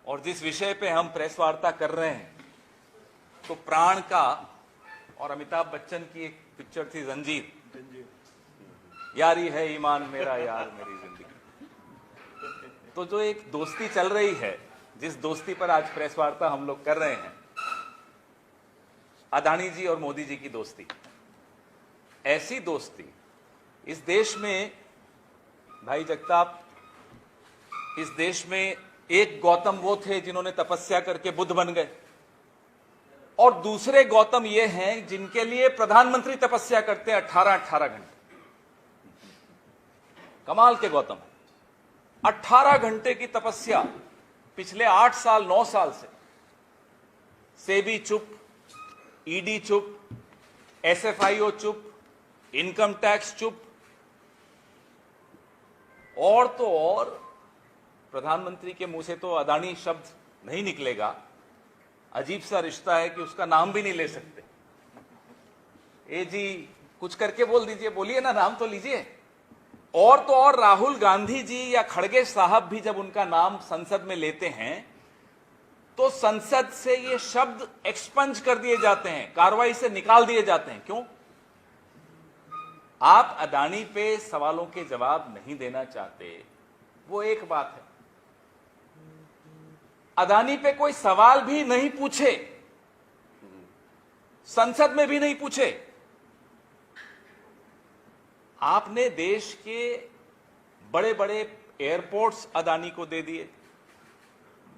और जिस विषय पे हम प्रेस वार्ता कर रहे हैं, तो प्राण का और अमिताभ बच्चन की एक पिक्चर थी जंजीर, यारी है ईमान मेरा यार मेरी जिंदगी। तो जो एक दोस्ती चल रही है, जिस दोस्ती पर आज प्रेस वार्ता हम लोग कर रहे हैं, अदानी जी और मोदी जी की दोस्ती, ऐसी दोस्ती इस देश में, भाई जगताप, इस देश में एक गौतम वो थे जिन्होंने तपस्या करके बुद्ध बन गए, और दूसरे गौतम ये हैं जिनके लिए प्रधानमंत्री तपस्या करते हैं 18-18 घंटे। कमाल के गौतम, 18 घंटे की तपस्या पिछले 8 साल 9 साल से। सेबी चुप, ईडी चुप, एसएफआईओ चुप, इनकम टैक्स चुप, और तो और प्रधानमंत्री के मुंह से तो अदानी शब्द नहीं निकलेगा। अजीब सा रिश्ता है कि उसका नाम भी नहीं ले सकते। ए जी कुछ करके बोल दीजिए, बोलिए ना, नाम तो लीजिए। और तो और राहुल गांधी जी या खड़गे साहब भी जब उनका नाम संसद में लेते हैं तो संसद से ये शब्द एक्सपंज कर दिए जाते हैं, कार्रवाई से निकाल दिए जाते हैं। क्यों? आप अदानी पे सवालों के जवाब नहीं देना चाहते, वो एक बात है। अदानी पे कोई सवाल भी नहीं पूछे, संसद में भी नहीं पूछे। आपने देश के बड़े बड़े एयरपोर्ट्स अदानी को दे दिए,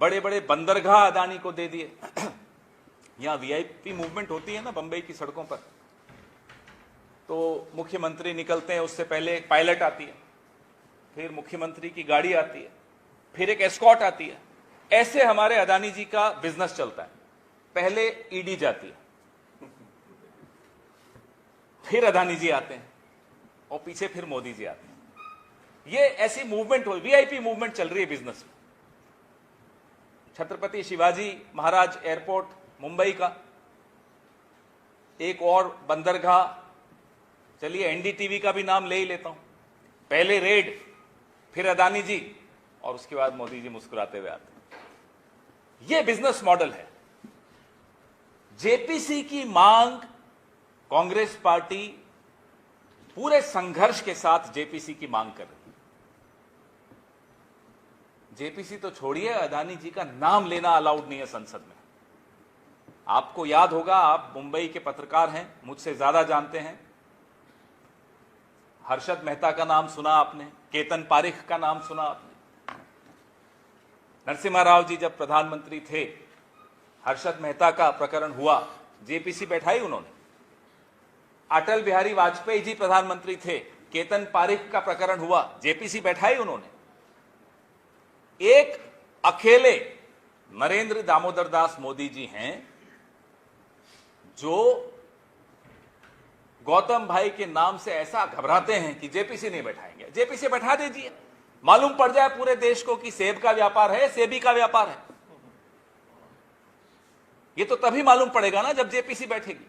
बड़े बड़े बंदरगाह अदानी को दे दिए। यहां वीआईपी मूवमेंट होती है ना बंबई की सड़कों पर, तो मुख्यमंत्री निकलते हैं, उससे पहले एक पायलट आती है, फिर मुख्यमंत्री की गाड़ी आती है, फिर एक एस्कॉर्ट आती है। ऐसे हमारे अदानी जी का बिजनेस चलता है। पहले ईडी जाती है, फिर अदानी जी आते हैं, और पीछे फिर मोदी जी आते हैं। ये ऐसी मूवमेंट हो, वीआईपी मूवमेंट चल रही है बिजनेस में। छत्रपति शिवाजी महाराज एयरपोर्ट मुंबई का, एक और बंदरगाह, चलिए एनडीटीवी का भी नाम ले ही लेता हूं। पहले रेड, फिर अदानी जी, और उसके बाद मोदी जी मुस्कुराते हुए आते हैं। यह बिजनेस मॉडल है। जेपीसी की मांग, कांग्रेस पार्टी पूरे संघर्ष के साथ जेपीसी की मांग कर रही है। जेपीसी तो छोड़िए, अदानी जी का नाम लेना अलाउड नहीं है संसद में। आपको याद होगा, आप मुंबई के पत्रकार हैं, मुझसे ज्यादा जानते हैं। हर्षद मेहता का नाम सुना आपने, केतन पारिख का नाम सुना आपने। नरसिम्हा राव जी जब प्रधानमंत्री थे, हर्षद मेहता का प्रकरण हुआ, जेपीसी बैठाई उन्होंने। अटल बिहारी वाजपेयी जी प्रधानमंत्री थे, केतन पारिख का प्रकरण हुआ, जेपीसी बैठाई उन्होंने। एक अकेले नरेंद्र दामोदर दास मोदी जी हैं जो गौतम भाई के नाम से ऐसा घबराते हैं कि जेपीसी नहीं बैठाएंगे। जेपीसी बैठा दीजिए, मालूम पड़ जाए पूरे देश को कि सेब का व्यापार है, सेबी का व्यापार है। ये तो तभी मालूम पड़ेगा ना जब जेपीसी बैठेगी,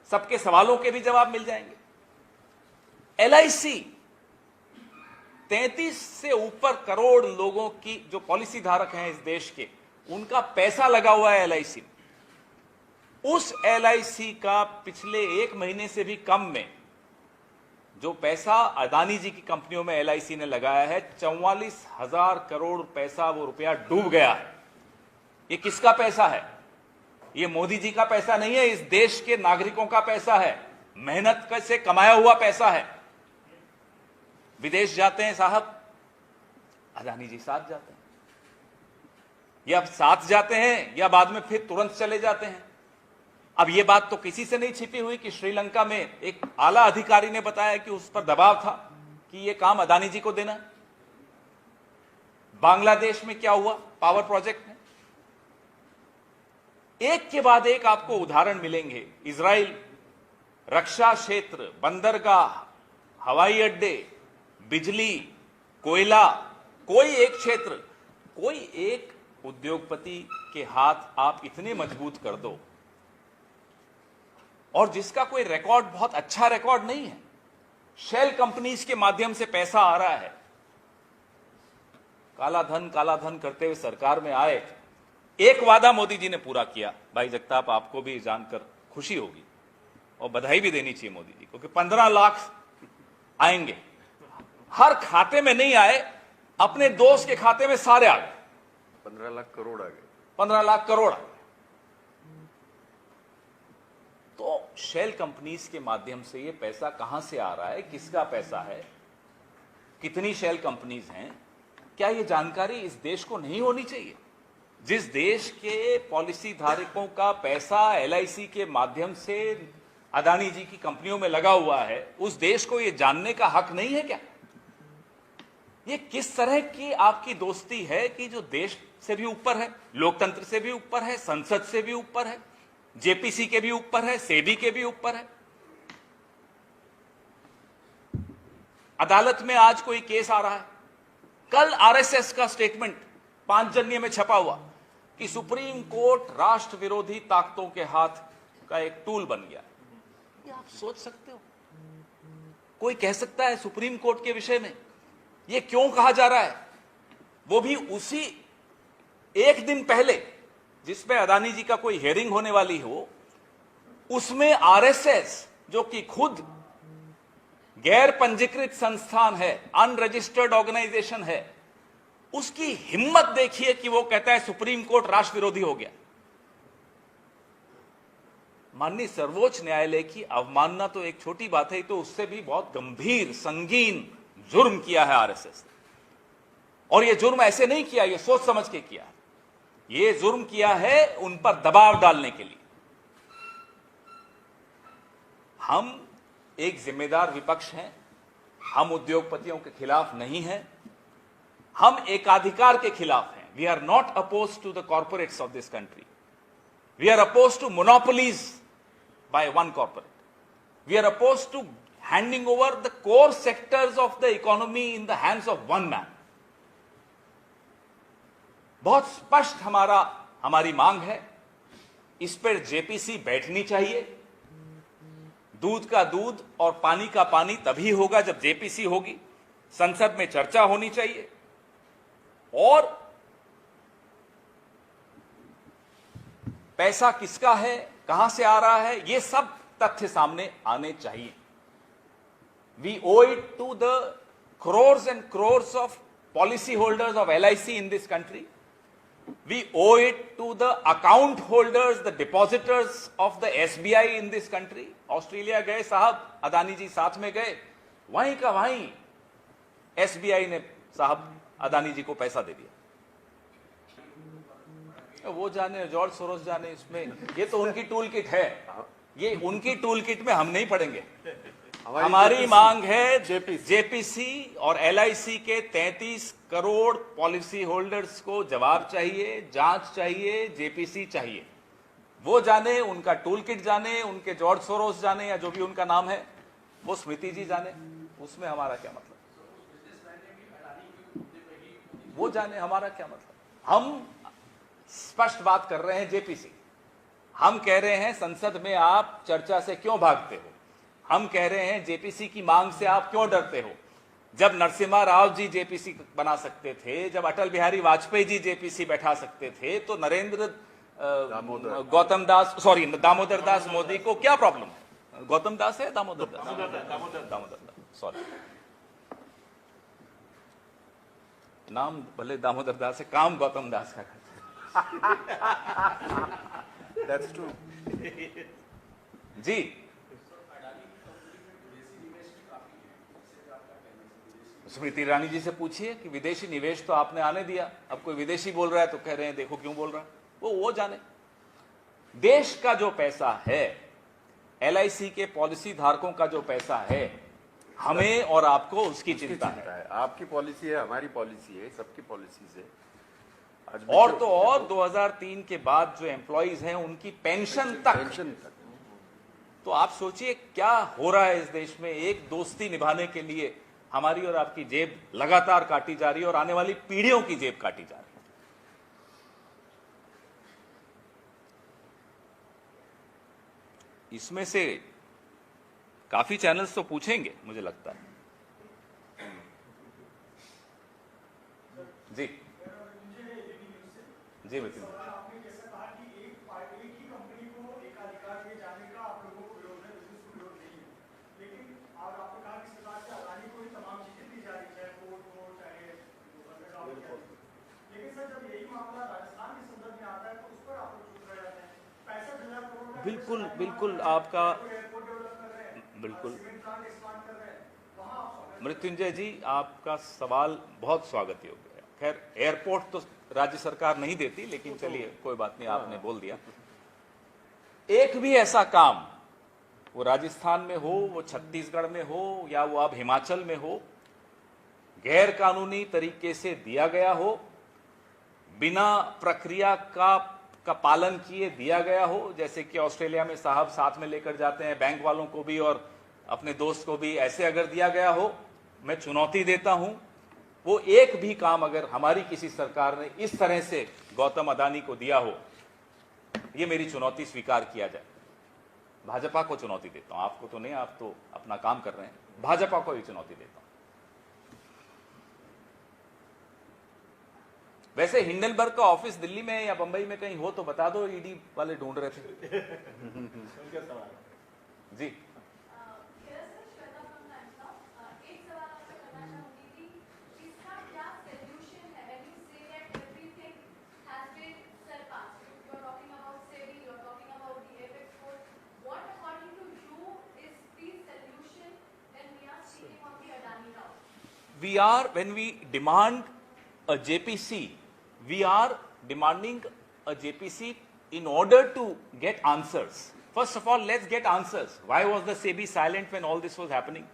सबके सवालों के भी जवाब मिल जाएंगे। एलआईसी 33 से ऊपर करोड़ लोगों की जो पॉलिसी धारक हैं इस देश के, उनका पैसा लगा हुआ है एलआईसी में। उस एलआईसी का पिछले 1 महीने से भी कम में जो पैसा अदानी जी की कंपनियों में एलआईसी ने लगाया है, 44,000 करोड़ पैसा, वो रुपया डूब गया है। ये किसका पैसा है? ये मोदी जी का पैसा नहीं है, इस देश के नागरिकों का पैसा है, मेहनत से कमाया हुआ पैसा है। विदेश जाते हैं साहब, अदानी जी साथ जाते हैं, या साथ जाते हैं या बाद में फिर तुरंत चले जाते हैं। अब यह बात तो किसी से नहीं छिपी हुई कि श्रीलंका में एक आला अधिकारी ने बताया कि उस पर दबाव था कि यह काम अदानी जी को देना। बांग्लादेश में क्या हुआ पावर प्रोजेक्ट में, एक के बाद एक आपको उदाहरण मिलेंगे। इजराइल, रक्षा क्षेत्र, बंदरगाह, हवाई अड्डे, बिजली, कोयला, कोई एक क्षेत्र, कोई एक उद्योगपति के हाथ आप इतने मजबूत कर दो, और जिसका कोई रिकॉर्ड बहुत अच्छा रिकॉर्ड नहीं है, शेल कंपनीज के माध्यम से पैसा आ रहा है, काला धन करते हुए सरकार में आए एक वादा मोदी जी ने पूरा किया, भाई जगताप आपको भी जानकर खुशी होगी और बधाई भी देनी चाहिए मोदी जी को कि 15 लाख आएंगे। हर खाते में नहीं आए, अपने दोस्त के खाते में सारे आ गए। 15 लाख करोड़ आ गए। 15 लाख करोड़ आ गए। तो शेल कंपनीज के माध्यम से ये पैसा कहां से आ रहा है, किसका पैसा है, कितनी शेल कंपनीज हैं, क्या ये जानकारी इस देश को नहीं होनी चाहिए? जिस देश के पॉलिसी धारकों का पैसा LIC के माध्यम से अदानी जी की कंपनियों में लगा हुआ है, उस देश को ये जानने का हक नहीं है क्या? ये किस तरह की आपकी दोस्ती है कि जो देश से भी ऊपर है, लोकतंत्र से भी ऊपर है, संसद से भी ऊपर है, JPC के भी ऊपर है, सेबी के भी ऊपर है। अदालत में आज कोई केस आ रहा है, कल RSS का स्टेटमेंट पांचजन्य में छपा हुआ कि सुप्रीम कोर्ट राष्ट्र विरोधी ताकतों के हाथ का एक टूल बन गया। ये आप सोच सकते हो? कोई कह सकता है सुप्रीम कोर्ट के विषय में ये क्यों कहा जा रहा है? वो भी उसी एक दिन पहले जिसमें अदानी जी का कोई हियरिंग होने वाली हो, उसमें RSS जो कि खुद गैर पंजीकृत संस्थान है, अनरजिस्टर्ड ऑर्गेनाइजेशन है, उसकी हिम्मत देखिए कि वो कहता है सुप्रीम कोर्ट राष्ट्र विरोधी हो गया। माननीय सर्वोच्च न्यायालय की अवमानना तो एक छोटी बात है, तो उससे भी बहुत गंभीर संगीन जुर्म किया है RSS ने। और ये जुर्म ऐसे नहीं किया, ये सोच समझ के किया। ये जुर्म किया है उन पर दबाव डालने के लिए। हम एक जिम्मेदार विपक्ष हैं, हम उद्योगपतियों के खिलाफ नहीं हैं, हम एकाधिकार के खिलाफ हैं। We are not oppose to the corporates of this country, we are oppose to monopolies by one corporate, we are oppose to handing over the core sectors of the economy in the hands of one man. बहुत स्पष्ट हमारी मांग है, इस पर JPC बैठनी चाहिए। दूध का दूध और पानी का पानी तभी होगा जब JPC होगी। संसद में चर्चा होनी चाहिए और पैसा किसका है, कहां से आ रहा है, ये सब तथ्य सामने आने चाहिए। We owe it to the crores and crores of policy holders of LIC in this country. We owe it to the account holders, the depositors of the SBI in this country. Australia गए साहब, अदानी जी साथ में गए, वहीं का वहीं SBI ने साहब अदानी जी को पैसा दे दिया। वो जाने, जॉर्ज सोरोस जाने, इसमें ये तो उनकी टूल किट है, ये उनकी टूल किट में हम नहीं पड़ेंगे। हमारी मांग है JPC और LIC के 33 करोड़ पॉलिसी होल्डर्स को जवाब चाहिए, जांच चाहिए, JPC चाहिए। वो जाने, उनका टूल किट जाने, उनके जॉर्ज सोरोस जाने या जो भी उनका नाम है, वो स्मृति जी जाने, उसमें हमारा क्या मतलब? वो जाने, हमारा क्या मतलब? हम स्पष्ट बात कर रहे हैं JPC, हम कह रहे हैं संसद में आप चर्चा से क्यों भागते हो, हम कह रहे हैं JPC की मांग से आप क्यों डरते हो? जब नरसिम्हा राव जी JPC बना सकते थे, जब अटल बिहारी वाजपेयी जी JPC बैठा सकते थे, तो दामोदर दास मोदी को क्या प्रॉब्लम है? गौतम दास है, दामोदर दास, सॉरी, नाम भले दामोदर दास है, काम गौतम दास का करते। That's true. जी, स्मृति ईरानी जी से पूछिए कि विदेशी निवेश तो आपने आने दिया, अब कोई विदेशी बोल रहा है तो कह रहे हैं देखो क्यों बोल रहा है। वो जाने। देश का जो पैसा है, LIC के पॉलिसी धारकों का जो पैसा है, हमें और आपको उसकी चिंता है। आपकी पॉलिसी है, हमारी पॉलिसी है, सबकी पॉलिसी से। और तो और 2003 के बाद जो एम्प्लॉइज हैं उनकी पेंशन तक। तो आप सोचिए क्या हो रहा है इस देश में। एक दोस्ती निभाने के लिए हमारी और आपकी जेब लगातार काटी जा रही है और आने वाली पीढ़ियों की जेब काटी जा रही है। इसमें से काफी चैनल्स तो पूछेंगे मुझे लगता है। जी जी मित्र, आपने जैसा कहा कि एक ही कंपनी को एकाधिकार दिए जाने का आप लोगों को विरोध है, बिजनेस को विरोध नहीं है, लेकिन और आपने कहा कि सरकार से अदानी को ही तमाम चीजें दी जा रही, चाहे पोर्ट हो चाहे लेकिन सर जब यही मामला राजस्थान के संदर्भ में आता है तो उस पर आप लोग चुप रह जाते हैं। 65,000 करोड़ का बिल्कुल बिल्कुल आपका एयरपोर्ट डेवलप कर रहे हैं, बिल्कुल सीमेंट प्लांट एक्सपांड कर रहे हैं, वहाँ आप स्वागत मृत्युंजय जी, आपका सवाल बहुत स्वागत योग्य है। खैर एयरपोर्ट तो राज्य सरकार नहीं देती, लेकिन चलिए कोई बात नहीं, आपने बोल दिया। एक भी ऐसा काम, वो राजस्थान में हो, वो छत्तीसगढ़ में हो, या वो अब हिमाचल में हो, गैर कानूनी तरीके से दिया गया हो, बिना प्रक्रिया का पालन किए दिया गया हो, जैसे कि ऑस्ट्रेलिया में साहब साथ में लेकर जाते हैं बैंक वालों को भी और अपने दोस्त को भी, ऐसे अगर दिया गया हो, मैं चुनौती देता हूं, वो एक भी काम अगर हमारी किसी सरकार ने इस तरह से गौतम अदानी को दिया हो, ये मेरी चुनौती स्वीकार किया जाए। भाजपा को चुनौती देता हूं, आपको तो नहीं, आप तो अपना काम कर रहे हैं, भाजपा को भी चुनौती देता हूं। वैसे हिंडनबर्ग का ऑफिस दिल्ली में या बंबई में कहीं हो तो बता दो, ईडी वाले ढूंढ रहे थे। जी we are, when we demand a JPC, we are demanding a JPC in order to get answers. First of all, let's get answers. Why was the SEBI silent when all this was happening?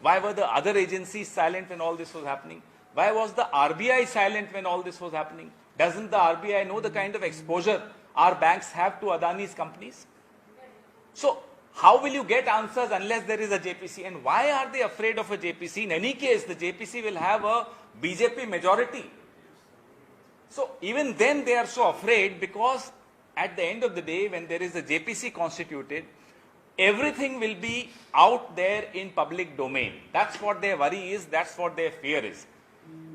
Why were the other agencies silent when all this was happening? Why was the RBI silent when all this was happening? Doesn't the RBI know the kind of exposure our banks have to Adani's companies? So, how will you get answers unless there is a JPC? And why are they afraid of a JPC? In any case, the JPC will have a BJP majority. So, even then they are so afraid, because at the end of the day, when there is a JPC constituted, everything will be out there in public domain. That's what their worry is, that's what their fear is.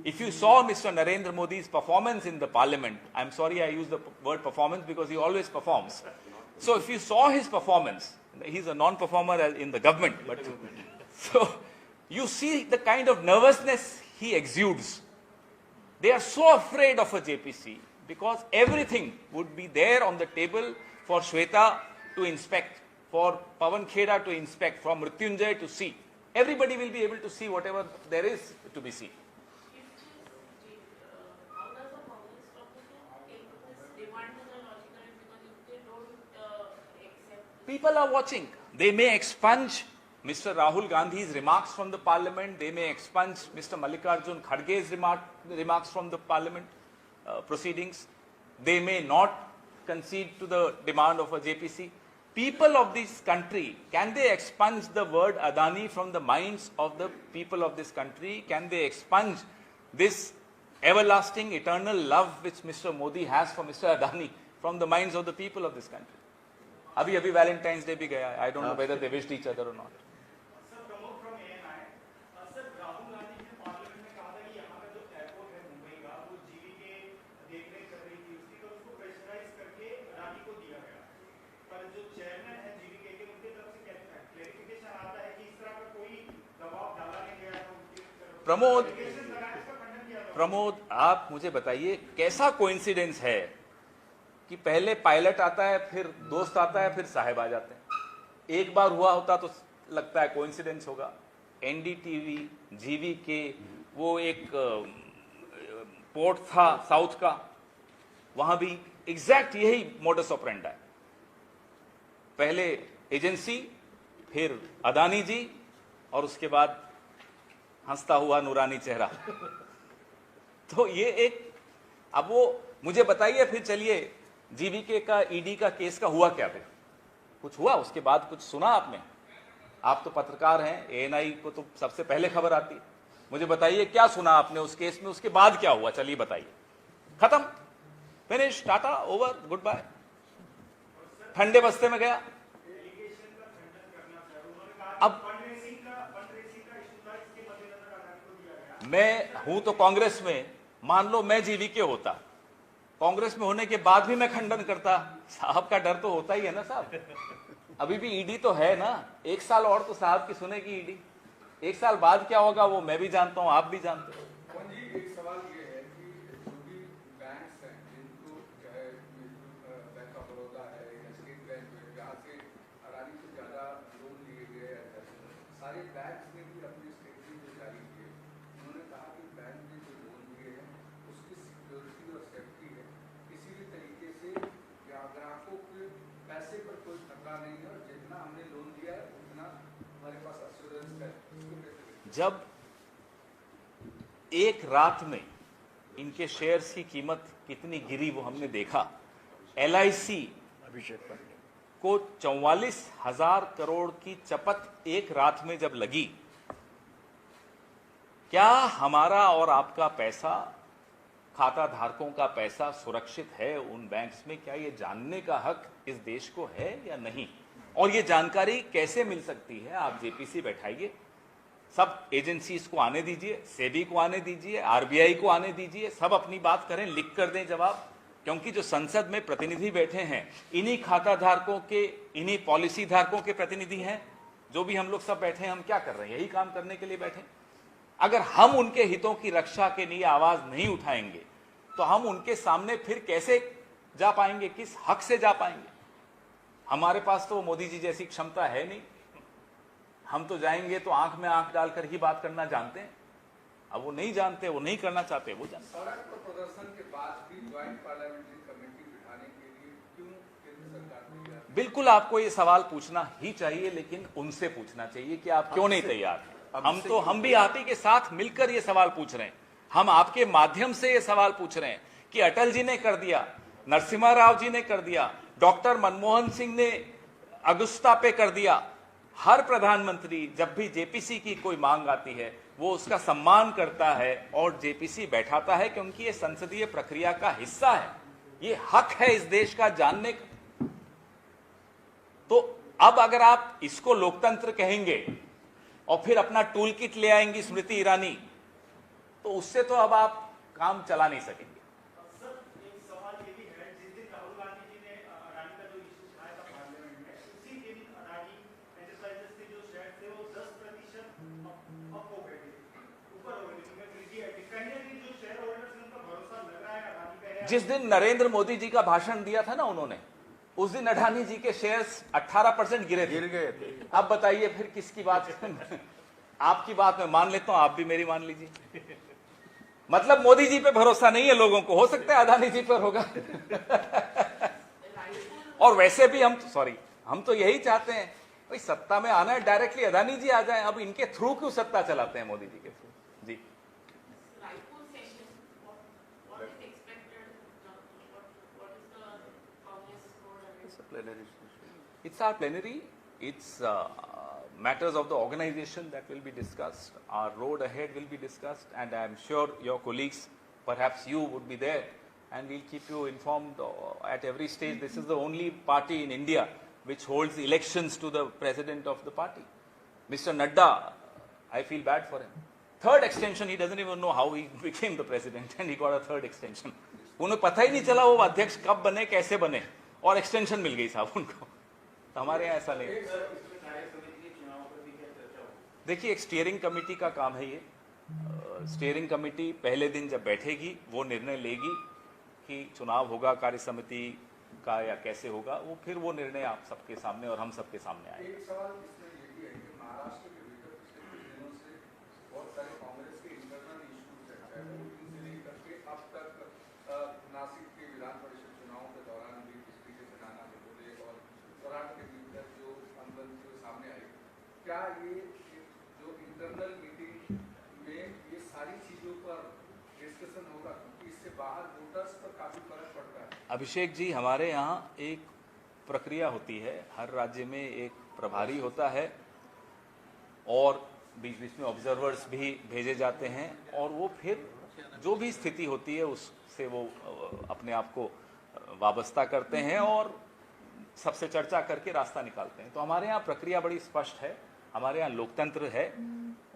If you saw Mr. Narendra Modi's performance in the parliament, I'm sorry I use the word performance because he always performs. So if you saw his performance, he's a non-performer in the government, but so you see the kind of nervousness he exudes. They are so afraid of a JPC because everything would be there on the table for Shweta to inspect, for Pawan Kheda to inspect, for Mrityunjay to see. Everybody will be able to see whatever there is to be seen. People are watching. They may expunge Mr. Rahul Gandhi's remarks from the parliament. They may expunge Mr. Mallikarjun Kharge's remarks from the parliament proceedings. They may not concede to the demand of a JPC. People of this country, can they expunge the word Adani from the minds of the people of this country? Can they expunge this everlasting, eternal love which Mr. Modi has for Mr. Adani from the minds of the people of this country? अभी अभी Valentine's day भी गया है. I don't know whether they wished each other or not. Sir Pramod from ANI, sir Rahul Gandhi ने parliament में कहा था कि यहाँ का जो एयरपोर्ट है मुंबई का वो जीवी के देखरेख कर रही थी उसकी, तो उसको प्रेशराइज करके अडानी को दिया गया. पर जो चेयरमैन है जीवी के उनकी तरफ से क्लैरिफिकेशन आता है कि इस तरह का कोई दबाव डाला नहीं गया है उनकी तरफ. प्रमोद आप मुझे बताइए कैसा कोइंसिडेंस है कि पहले पायलट आता है, फिर दोस्त आता है, फिर साहब आ जाते हैं. एक बार हुआ होता तो लगता है कोइंसिडेंस होगा. एनडीटीवी, जीवी के वो एक पोर्ट था साउथ का, वहां भी एग्जैक्ट यही मोडस ऑपरेंडा है. पहले एजेंसी, फिर अदानी जी, और उसके बाद हंसता हुआ नूरानी चेहरा. तो ये एक, अब वो मुझे बताइए फिर, चलिए जीवीके का ईडी का केस का हुआ क्या? फिर कुछ हुआ उसके बाद? कुछ सुना आपने? आप तो पत्रकार हैं, एएनआई को तो सबसे पहले खबर आती है. मुझे बताइए क्या सुना आपने उस केस में, उसके बाद क्या हुआ? चलिए बताइए. खत्म, finish, tata, over, good bye, ठंडे बस्ते में गया. अब मैं हूं तो कांग्रेस में, मान लो मैं जीवीके होता कांग्रेस में होने के बाद भी मैं खंडन करता। साहब का डर तो होता ही है ना साहब। अभी भी ईडी तो है ना, 1 साल और तो साहब की सुनेगी ईडी। 1 साल बाद क्या होगा वो मैं भी जानता हूं, आप भी जानते हो। मोहन जी, एक सवाल ये है कि जो भी बैंक्स हैं जिनको चाहे बैंक ऑफ बड़ौदा है या स्टेट बैंक है जहाँ से अडानी से ज़्यादा लोन लिए गए हैं, सारे बैंक्स ने भी अपने स्टेटमेंट जो जारी किए उन्होंने कहा कि बैंक ने जो लोन लिए हैं उसकी सिक्योरिटी और सेफ्टी है, किसी भी तरीके से ग्राहकों के पैसे पर कोई खतरा नहीं है और जितना हमने लोन लिया है उतना हमारे पास एश्योरेंस है। इसको कैसे देखें? जब एक रात में इनके शेयर्स की कीमत कितनी गिरी वो हमने देखा। LIC को 44,000 करोड़ की चपत एक रात में जब लगी, क्या हमारा और आपका पैसा, खाता धारकों का पैसा सुरक्षित है उन बैंक्स में? क्या ये जानने का हक इस देश को है या नहीं? और ये जानकारी कैसे मिल सकती है? आप जेपीसी बैठाइए, सब एजेंसीज को आने दीजिए, सेबी को आने दीजिए, RBI को आने दीजिए, सब अपनी बात करें, लिख कर दें जवाब। क्योंकि जो संसद में प्रतिनिधि बैठे हैं इन्हीं खाता धारकों के, इन्हीं पॉलिसी धारकों के प्रतिनिधि हैं। जो भी हम लोग सब बैठे हैं, हम क्या कर रहे हैं? यही काम करने के लिए बैठे। अगर हम उनके हितों की रक्षा के लिए आवाज नहीं उठाएंगे तो हम उनके सामने फिर कैसे जा पाएंगे? किस हक से जा पाएंगे? हमारे पास तो मोदी जी जैसी क्षमता है नहीं। हम तो जाएंगे तो आंख में आंख डालकर ही बात करना जानते हैं। अब वो नहीं जानते, वो नहीं करना चाहते, वो जानते। सड़क पर प्रदर्शन के बाद भी ज्वाइंट पार्लियामेंट्री कमेटी बिठाने के लिए क्यों केंद्र सरकार तैयार? बिल्कुल आपको ये सवाल पूछना ही चाहिए, लेकिन उनसे पूछना चाहिए कि आप क्यों नहीं तैयार हैं। हम भी आप ही के साथ मिलकर ये सवाल पूछ रहे हैं। हम आपके माध्यम से ये सवाल पूछ रहे हैं कि अटल जी ने कर दिया, नरसिम्हा राव जी ने कर दिया, डॉक्टर मनमोहन सिंह ने अगुस्ता पे कर दिया। हर प्रधानमंत्री जब भी जेपीसी की कोई मांग आती है वो उसका सम्मान करता है और जेपीसी बैठाता है, क्योंकि ये संसदीय प्रक्रिया का हिस्सा है। ये हक है इस देश का जानने का। तो अब अगर आप इसको लोकतंत्र कहेंगे और फिर अपना टूल किट ले आएंगी स्मृति ईरानी, तो उससे तो अब आप काम चला नहीं सकेंगे। सर, एक सवाल ये भी है, जिस दिन राहुल गांधी जी ने अडानी का जो इशू उठाया था पार्लियामेंट में, उसी दिन अडानी एंटरप्राइजेस के जो शेयर थे वो 10% अप हो गए थे, ऊपर हो गए थे। डिफेंडेंटली जो शेयर होल्डर्स हैं उनका भरोसा लग रहा है अडानी पे है। जिस दिन नरेंद्र मोदी जी का भाषण दिया था ना उन्होंने, उस दिन अडानी जी के शेयर्स 18% गिर गए थे। अब बताइए फिर किसकी बात? आपकी बात मैं मान लेता हूं, आप भी मेरी मान लीजिए। मतलब मोदी जी पे भरोसा नहीं है लोगों को, हो सकता है अडानी जी पर होगा। और वैसे भी हम तो यही चाहते हैं भाई, सत्ता में आना है डायरेक्टली अडानी जी आ जाए। अब इनके थ्रू क्यों सत्ता चलाते हैं मोदी जी के थ्रू? जी Raipur session, what is expected? What is the Congress road ahead? It's our plenary. It's matters of the organization that will be discussed. Our road ahead will be discussed, and I am sure your colleagues, perhaps you, would be there, and we'll keep you informed at every stage. This is the only party in India which holds elections to the president of the party. Mr. Nadda, I feel bad for him. Third extension, he doesn't even know how he became the president, and he got a third extension. उन्हें पता ही नहीं चला वो अध्यक्ष कब बने, कैसे बने, और एक्सटेंशन मिल गई साहब उनको। तो हमारे यहाँ ऐसा नहीं। देखिए, एक स्टीयरिंग कमेटी का काम है ये। स्टीयरिंग कमेटी पहले दिन जब बैठेगी वो निर्णय लेगी कि चुनाव होगा कार्य समिति का या कैसे होगा, वो फिर वो निर्णय आप सबके सामने और हम सबके सामने आएगा। एक सवाल इसमें ये भी है कि महाराष्ट्र के भीतर पिछले कुछ दिनों से बहुत सारे कांग्रेस के इंटरनल इश्यूज हैं, चाहे वोटिंग से लेकर के अब तक नासिक के विधान परिषद चुनावों के दौरान भी किस तरीके से नाना के बोले और स्वराज के भीतर जो अनबन जो सामने आई, क्या ये जो इंटरनल मीटिंग में ये सारी चीजों पर डिस्कशन होगा? क्योंकि इससे बाहर वोटर्स पर काफी फर्क पड़ता है। अभिषेक जी, हमारे यहाँ एक प्रक्रिया होती है, हर राज्य में एक प्रभारी होता है और बीच बीच में ऑब्जर्वर्स भी भेजे जाते हैं, और वो फिर जो भी स्थिति होती है उससे वो अपने आप को वाबस्ता करते हैं और सबसे चर्चा करके रास्ता निकालते हैं। तो हमारे यहाँ प्रक्रिया बड़ी स्पष्ट है, हमारे यहाँ लोकतंत्र है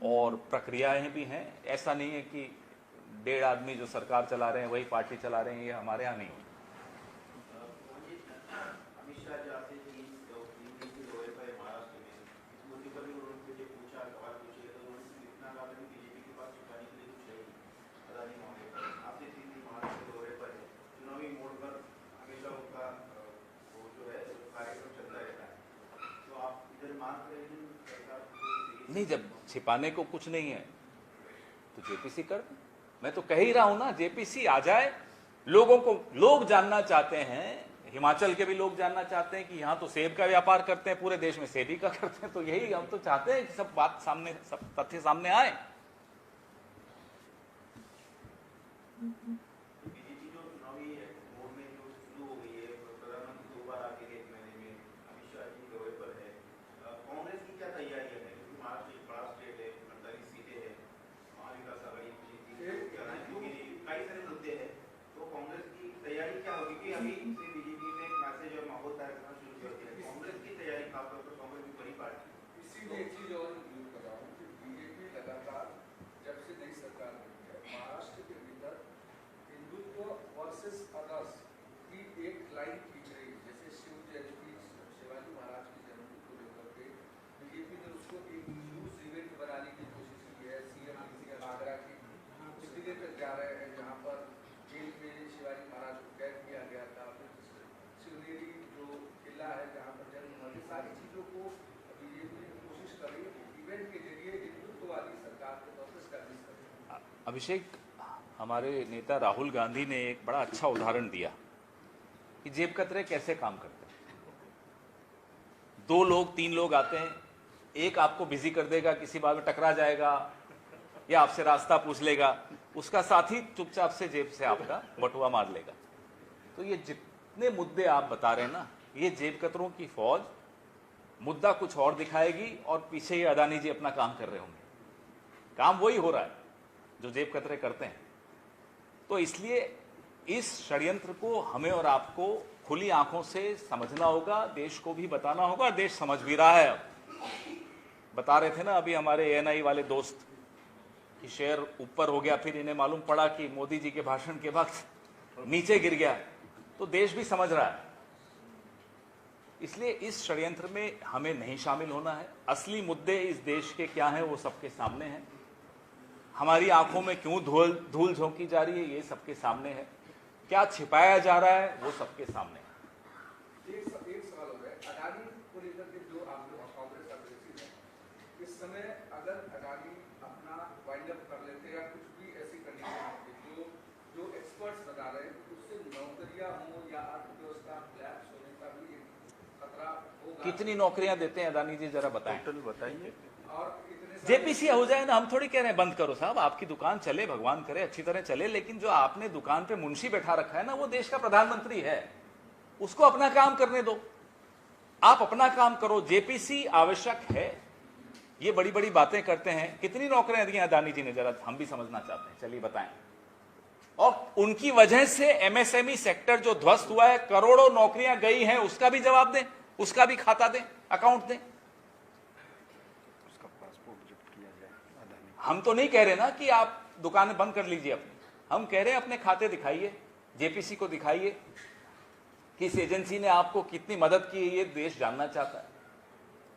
और प्रक्रियाएं भी हैं। ऐसा नहीं है कि 1.5 आदमी जो सरकार चला रहे हैं वही पार्टी चला रहे हैं, ये हमारे यहाँ नहीं होता। अमित शाह जो आपसे तीन दिन के दौरे पर महाराष्ट्र में इस मुद्दे पर भी उन्होंने जो पूछा सवाल पूछे तो उन्होंने सिर्फ इतना कहा कि बीजेपी के पास छुपाने के लिए कुछ है ही अदानी मामले पर। आपसे 3 दिन महाराष्ट्र के दौरे पर है, चुनावी मोड़ पर हमेशा उनका वो जो है कार्यक्रम चलता रहता है, तो आप इधर मांग रहे हैं सरकार नहीं, जब छिपाने को कुछ नहीं है तो जेपीसी कर दे। मैं तो कह ही रहा हूं ना, जेपीसी आ जाए। लोग जानना चाहते हैं, हिमाचल के भी लोग जानना चाहते हैं कि यहाँ तो सेब का व्यापार करते हैं, पूरे देश में सेब ही का करते हैं, तो यही हम तो चाहते हैं कि सब बात सामने, सब तथ्य सामने आए। बीजेपी जो चुनावी मोड़ में जो शुरू हो गई है, प्रधानमंत्री 2 बार आके 1 महीने में, अमित शाह जी दौरे पर है, कांग्रेस की क्या तैयारी है? क्योंकि महाराष्ट्र एक बड़ा स्टेट है, 48 सीटें हैं, महाविकास आघाड़ी कई सारे मुद्दे हैं, तो कांग्रेस की तैयारी क्या होगी? कि अभी से बीजेपी में एक मैसेज और माहौल तैयार करना शुरू किया है, कांग्रेस की तैयारी खासतौर पर कांग्रेस की बड़ी पार्टी। इसीलिए एक चीज और इंक्लूड कर रहा हूँ कि बीजेपी लगातार जब से नई सरकार बनी है, महाराष्ट्र के भीतर हिंदुत्व वर्सेस अदर्स की एक लाइन खींच रही है। जैसे शिव जयंती, शिवाजी महाराज की जयंती को लेकर के बीजेपी ने उसको एक न्यूज इवेंट बनाने की कोशिश की है। सीएम आगरा की उस जगह पर जा रहे हैं जहाँ पर जेल में शिवाजी महाराज को कैद किया गया था, फिर शिवनेरी जो किला है जहाँ पर जन्म हुआ, ये सारी चीज़ों को बीजेपी ने कोशिश कर रही है इवेंट के जरिए हिंदुत्ववादी सरकार को वापस करने की। अभिषेक, हमारे नेता राहुल गांधी ने एक बड़ा अच्छा उदाहरण दिया कि जेब कतरे कैसे काम करते हैं। 2 लोग 3 लोग आते हैं, एक आपको बिजी कर देगा, किसी बात में टकरा जाएगा या आपसे रास्ता पूछ लेगा, उसका साथी चुपचाप से जेब से आपका बटुआ मार लेगा। तो ये जितने मुद्दे आप बता रहे हैं ना, ये जेब कतरों की फौज मुद्दा कुछ और दिखाएगी और पीछे ये अदानी जी अपना काम कर रहे होंगे। काम वही हो रहा है जो जेब कतरे करते हैं। तो इसलिए इस षड्यंत्र को हमें और आपको खुली आंखों से समझना होगा, देश को भी बताना होगा। देश समझ भी रहा है। बता रहे थे ना अभी हमारे एएनआई वाले दोस्त कि शेयर ऊपर हो गया, फिर इन्हें मालूम पड़ा कि मोदी जी के भाषण के वक्त नीचे गिर गया। तो देश भी समझ रहा है। इसलिए इस षड्यंत्र में हमें नहीं शामिल होना है। असली मुद्दे इस देश के क्या हैं वो सबके सामने हैं। हमारी आंखों में क्यों धूल झोंकी जा रही है ये सबके सामने है। क्या छिपाया जा रहा है वो सबके सामने है। एक सवाल हो गया अडानी को लेकर के, जो आप लोग कांग्रेस अग्रेसिव है, इस समय अगर अडानी अपना वाइंड अप कर लेते या कुछ भी ऐसी कंडीशन होती जो एक्सपर्ट्स बता रहे हैं कि उससे नौकरियां हों या अर्थव्यवस्था कोलैप्स होने का भी खतरा होगा। कितनी नौकरियां देते हैं अदानी जी, जरा बताएं। टोटल बताइए। और जेपीसी हो जाए ना, हम थोड़ी कह रहे हैं बंद करो साहब, आपकी दुकान चले, भगवान करे अच्छी तरह चले, लेकिन जो आपने दुकान पे मुंशी बैठा रखा है ना, वो देश का प्रधानमंत्री है, उसको अपना काम करने दो। आप अपना काम करो। जेपीसी आवश्यक है। ये बड़ी बड़ी बातें करते हैं। कितनी नौकरियां दी अदानी जी ने, जरा हम भी समझना चाहते हैं, चलिए बताएं। और उनकी वजह से एमएसएमई सेक्टर जो ध्वस्त हुआ है, करोड़ों नौकरियां गई हैं, उसका भी जवाब दें, उसका भी खाता दें, अकाउंट दें। हम तो नहीं कह रहे ना कि आप दुकानें बंद कर लीजिए अपनी, हम कह रहे हैं अपने खाते दिखाइए, जेपीसी को दिखाइए कि इस एजेंसी ने आपको कितनी मदद की है, ये देश जानना चाहता है।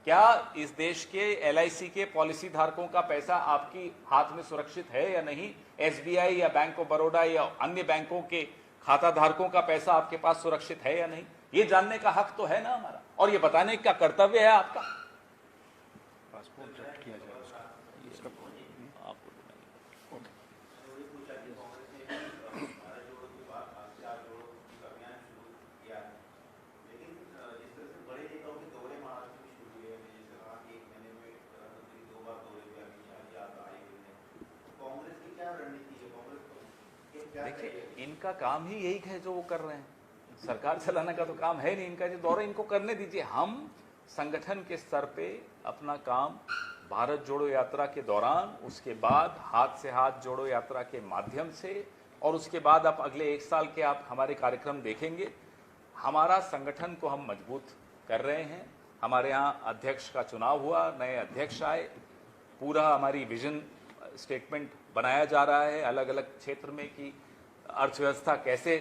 क्या इस देश के एलआईसी के पॉलिसी धारकों का पैसा आपकी हाथ में सुरक्षित है या नहीं? एसबीआई या बैंक ऑफ बड़ौदा या अन्य बैंकों के खाता धारकों का पैसा आपके पास सुरक्षित है या नहीं? ये जानने का हक तो है ना हमारा, और ये बताने का कर्तव्य है आपका। पासपोर्ट जब्त किया जाए उसका। देखिए, इनका काम ही यही है जो वो कर रहे हैं। सरकार चलाने का तो काम है नहीं इनका, जो दौरे इनको करने दीजिए। हम संगठन के स्तर पे अपना काम भारत जोड़ो यात्रा के दौरान, उसके बाद हाथ से हाथ जोड़ो यात्रा के माध्यम से, और उसके बाद आप अगले 1 साल के आप हमारे कार्यक्रम देखेंगे। हमारा संगठन को हम मजबूत कर रहे हैं। हमारे यहाँ अध्यक्ष का चुनाव हुआ, नए अध्यक्ष आए, पूरा हमारी विजन स्टेटमेंट बनाया जा रहा है अलग अलग क्षेत्र में कि अर्थव्यवस्था कैसे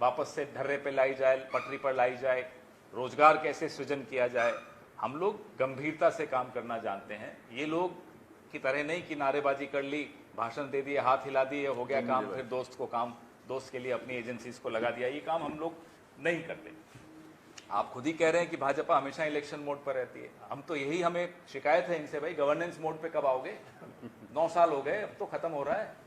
वापस से ढर्रे पे लाई जाए, पटरी पर लाई जाए, रोजगार कैसे सृजन किया जाए। हम लोग गंभीरता से काम करना जानते हैं। ये लोग की तरह नहीं कि नारेबाजी कर ली, भाषण दे दिए, हाथ हिला दिए, हो गया काम, फिर दोस्त के लिए अपनी एजेंसीज को लगा दिया। ये काम हम लोग नहीं करते। आप खुद ही कह रहे हैं कि भाजपा हमेशा इलेक्शन मोड पर रहती है। हम तो यही, हमें शिकायत है इनसे, भाई गवर्नेंस मोड पे कब आओगे? 9 साल हो गए, अब तो खत्म हो रहा है।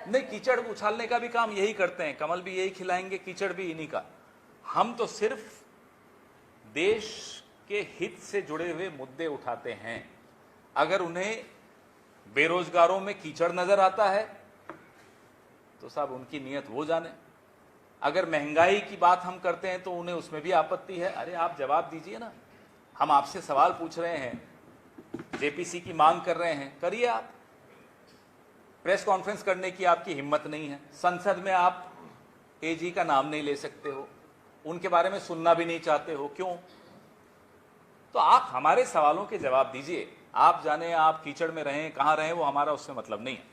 नहीं, कीचड़ उछालने का भी काम यही करते हैं, कमल भी यही खिलाएंगे, कीचड़ भी इन्हीं का। हम तो सिर्फ देश के हित से जुड़े हुए मुद्दे उठाते हैं। अगर उन्हें बेरोजगारों में कीचड़ नजर आता है तो साहब उनकी नीयत वो जाने। अगर महंगाई की बात हम करते हैं तो उन्हें उसमें भी आपत्ति है। अरे आप जवाब दीजिए ना, हम आपसे सवाल पूछ रहे हैं, जेपीसी की मांग कर रहे हैं, करिए आप। प्रेस कॉन्फ्रेंस करने की आपकी हिम्मत नहीं है, संसद में आप एजी का नाम नहीं ले सकते हो, उनके बारे में सुनना भी नहीं चाहते हो, क्यों? तो आप हमारे सवालों के जवाब दीजिए। आप जाने आप कीचड़ में रहें, कहां रहें, वो हमारा उससे मतलब नहीं है।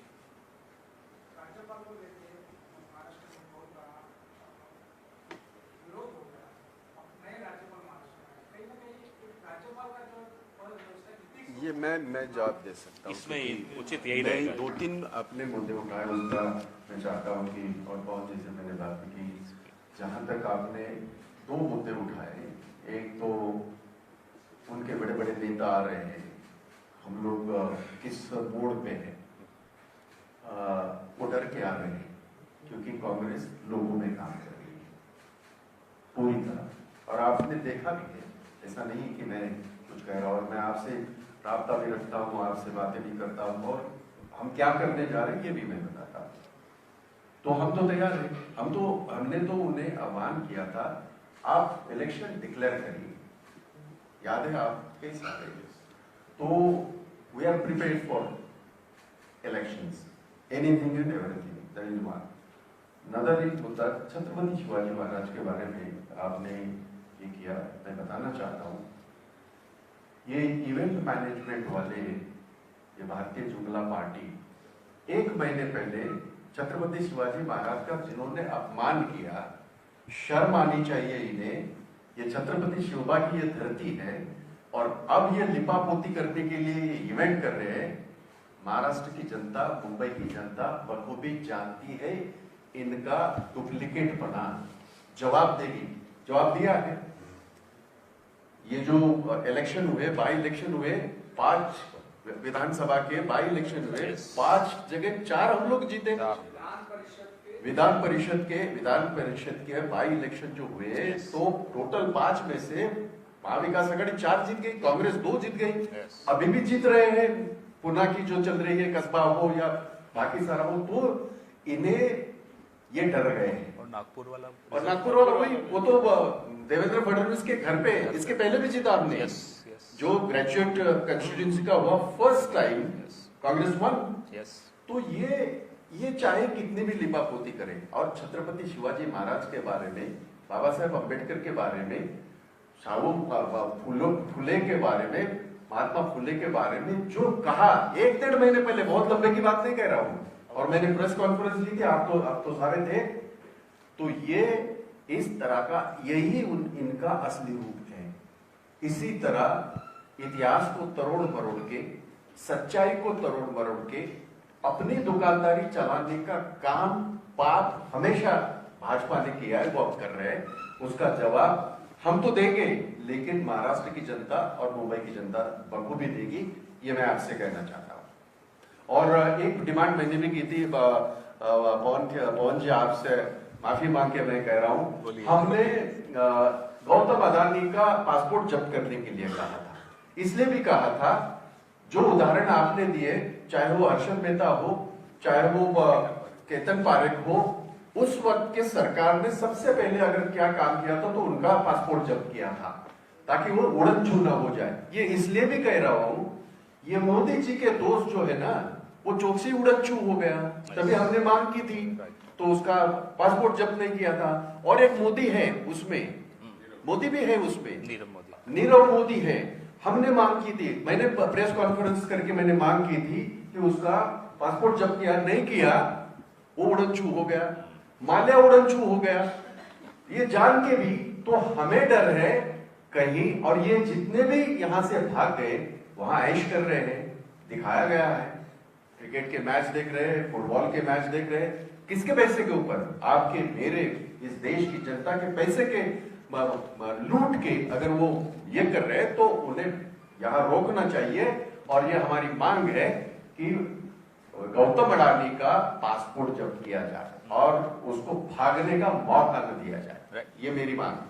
ये मैं जवाब दे सकता हूँ। इसमें उचित यही नहीं, रहेगा। 2-3 अपने मुद्दे उठाए, उसका मैं चाहता हूँ कि, और बहुत जैसे मैंने बात की, जहाँ तक आपने 2 मुद्दे उठाए, एक तो उनके बड़े बड़े नेता आ रहे हैं, हम लोग किस मोड़ पे हैं, वो डर के आ रहे हैं क्योंकि कांग्रेस लोगों में काम कर रही है पूरी तरह। और आपने देखा भी है, ऐसा नहीं कि मैं कुछ कह रहा हूँ, और मैं आपसे राब्ता भी रखता हूँ, आपसे बातें भी करता हूँ, और हम क्या करने जा रहे हैं ये भी मैं बताता हूँ। तो हम तो तैयार हैं। हमने तो उन्हें आह्वान किया था, आप इलेक्शन डिक्लेयर करिए, याद है आपके साथ? तो we are prepared for elections, anything and everything, that is one. Another एक मुद्दा, छत्रपति शिवाजी महाराज के बारे में आपने ये किया, मैं बताना चाहता हूँ, ये इवेंट मैनेजमेंट वाले, ये भारतीय जुमला पार्टी 1 महीने पहले छत्रपति शिवाजी महाराज का जिन्होंने अपमान किया, शर्म आनी चाहिए इन्हें। ये छत्रपति शिवबा की ये धरती है, और अब ये लिपापोती करने के लिए ये इवेंट कर रहे हैं। महाराष्ट्र की जनता, मुंबई की जनता बखूबी जानती है इनका डुप्लीकेट बना, जवाब देगी, जवाब दिया है। ये जो इलेक्शन हुए, बाई इलेक्शन हुए, 5 विधानसभा के बाई इलेक्शन हुए, 5 जगह 4 हम लोग जीते। विधान परिषद के बाई इलेक्शन जो हुए, तो टोटल 5 में से महाविकास आघाड़ी 4 जीत गई, कांग्रेस 2 जीत गई। अभी भी जीत रहे हैं, पुणे की जो चल रही है, कस्बा हो या बाकी सारा हो, तो इन्हें ये डर गए हैं। और नागपुर वाला वही, वो तो देवेंद्र फडणवीस के घर पे, इसके पहले भी जीता हमने। जो ग्रेजुएट कंस्टिट्यूएंसी का हुआ, फर्स्ट टाइम कांग्रेस वन। तो ये चाहे कितनी भी लिपापोती करें, और छत्रपति शिवाजी महाराज के बारे में, बाबा साहेब अम्बेडकर के बारे में, फुले के बारे में, महात्मा फुले के बारे में जो कहा 1-1.5 महीने पहले, बहुत लंबे की बात नहीं कह रहा हूं, और मैंने प्रेस कॉन्फ्रेंस ली थी, आप तो सारे थे। तो ये इस तरह का, यही इनका असली रूप है। इसी तरह इतिहास को तरोड़ मरोड़ के, सच्चाई को तरोड़ मरोड़ के अपनी दुकानदारी चलाने का काम, पाप हमेशा भाजपा ने किया है, वो अब कर रहे हैं। उसका जवाब हम तो देंगे, लेकिन महाराष्ट्र की जनता और मुंबई की जनता बखूबी देगी, ये मैं आपसे कहना चाहता हूं। और एक डिमांड मैंने भी की थी, पवन जी आपसे माफी मांग के मैं कह रहा हूं, हमने गौतम अदानी का पासपोर्ट जब्त करने के लिए कहा था। इसलिए भी कहा था, जो उदाहरण आपने दिए, चाहे वो हर्षद मेहता हो, चाहे वो केतन पारेख हो, उस वक्त के सरकार ने सबसे पहले अगर क्या काम किया था, तो उनका पासपोर्ट जब्त किया था, ताकि वो उड़न छू न हो जाए। ये इसलिए भी कह रहा हूं, ये मोदी जी के दोस्त जो है ना, वो चौकसी उड़न छू हो गया, तभी हमने मांग की थी, तो उसका पासपोर्ट जब्त नहीं किया था। और एक मोदी है उसमें, मोदी भी है उसमें, नीरव मोदी। नीरव मोदी है। हमने मांग की थी, मैंने प्रेस कॉन्फ्रेंस करके मैंने मांग की थी कि उसका पासपोर्ट जब किया नहीं किया, वो उड़न छू हो गया, माल्या उड़न छू हो गया। ये जान के भी तो हमें डर है कहीं, और ये जितने भी यहां से भाग गए वहां ऐश कर रहे हैं, दिखाया गया है। क्रिकेट के मैच देख रहे हैं, फुटबॉल के मैच देख रहे हैं, किसके पैसे के ऊपर? आपके, मेरे, इस देश की जनता के पैसे के लूट के अगर वो ये कर रहे हैं तो उन्हें यहां रोकना चाहिए। और ये हमारी मांग है कि गौतम अडानी का पासपोर्ट जब्त किया जाए और उसको भागने का मौका न दिया जाए, ये मेरी मांग है।